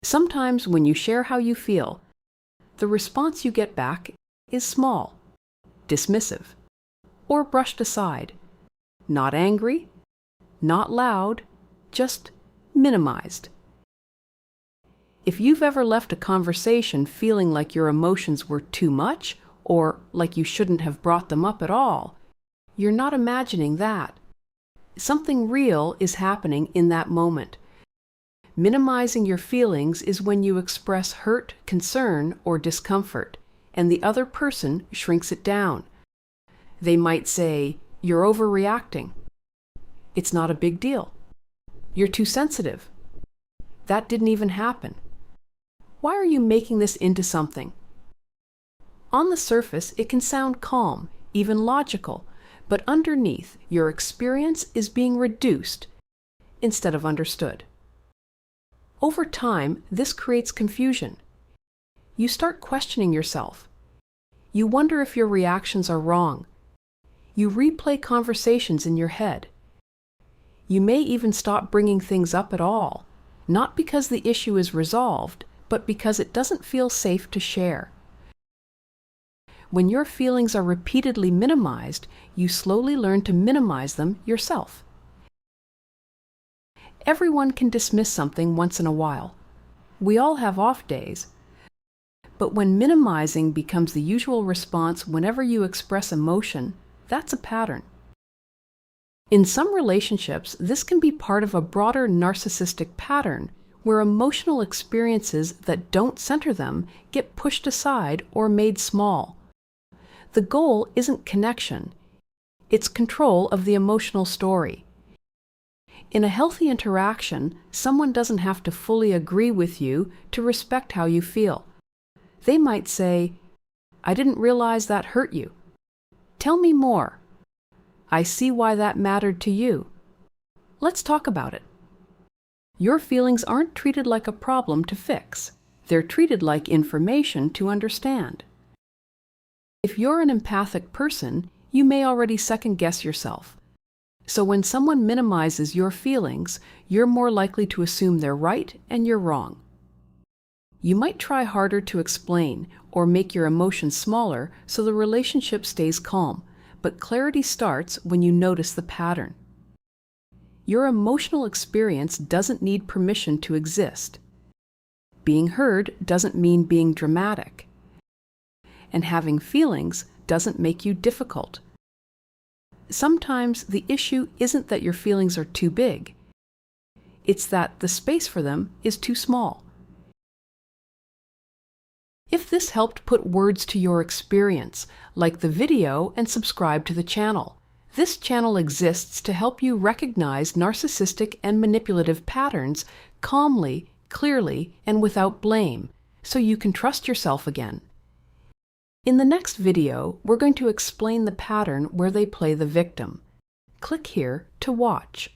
Sometimes when you share how you feel, the response you get back is small, dismissive, or brushed aside. Not angry, not loud, just minimized. If you've ever left a conversation feeling like your emotions were too much or like you shouldn't have brought them up at all, you're not imagining that. Something real is happening in that moment. Minimizing your feelings is when you express hurt, concern, or discomfort, and the other person shrinks it down. They might say, "You're overreacting. It's not a big deal. You're too sensitive. That didn't even happen. Why are you making this into something?" On the surface, it can sound calm, even logical, but underneath, your experience is being reduced instead of understood. Over time, this creates confusion. You start questioning yourself. You wonder if your reactions are wrong. You replay conversations in your head. You may even stop bringing things up at all, not because the issue is resolved, but because it doesn't feel safe to share. When your feelings are repeatedly minimized, you slowly learn to minimize them yourself. Everyone can dismiss something once in a while. We all have off days. But when minimizing becomes the usual response whenever you express emotion, that's a pattern. In some relationships, this can be part of a broader narcissistic pattern where emotional experiences that don't center them get pushed aside or made small. The goal isn't connection, it's control of the emotional story. In a healthy interaction, someone doesn't have to fully agree with you to respect how you feel. They might say, "I didn't realize that hurt you. Tell me more. I see why that mattered to you. Let's talk about it." Your feelings aren't treated like a problem to fix. They're treated like information to understand. If you're an empathic person, you may already second-guess yourself. So when someone minimizes your feelings, you're more likely to assume they're right and you're wrong. You might try harder to explain or make your emotions smaller so the relationship stays calm, but clarity starts when you notice the pattern. Your emotional experience doesn't need permission to exist. Being heard doesn't mean being dramatic. And having feelings doesn't make you difficult. Sometimes the issue isn't that your feelings are too big. It's that the space for them is too small. If this helped put words to your experience, like the video and subscribe to the channel. This channel exists to help you recognize narcissistic and manipulative patterns calmly, clearly, and without blame, so you can trust yourself again. In the next video, we're going to explain the pattern where they play the victim. Click here to watch.